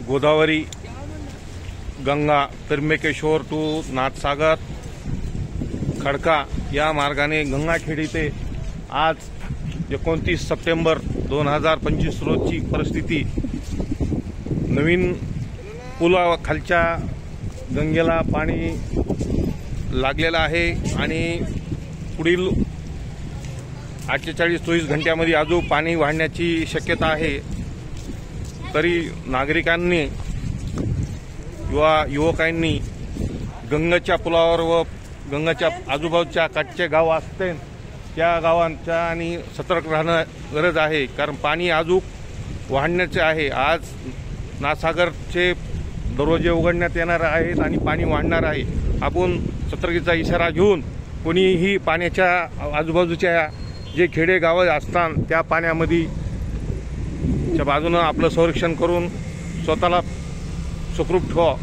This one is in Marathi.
गोदावरी, गंगा, त्र्यंबकेश्वर टू नाथसागर, खडका या मार्गाने गंगाखेड इथे आज 29 सप्टेंबर 2025 रोजची परिस्थिती। नवीन पुलाखालच्या गंगेला पाणी लागलेलं आहे आणि पुढील 48-24 घंट्यामध्ये अजून पाणी वाढण्याची शक्यता आहे। तरी नागरिकांनी युवकांनी गंगेच्या पुलावर व गंगेच्या आजूबाजूच्या काठचे गाव असते त्या गावांच्या आणि सतर्क राहणं गरज आहे, कारण पाणी अजून वाढण्याचे आहे। आज नाथसागरचे दरवाजे उघडण्यात येणार आहेत आणि पाणी वाढणार आहे। आपण सतर्कतेचा इशारा घेऊन कोणीही पाण्याच्या आजूबाजूच्या जे खेडे गावं असतात त्या पाण्यामध्ये च्या बाजूनं आपलं संरक्षण करून स्वतःला सुखरूप ठेवा।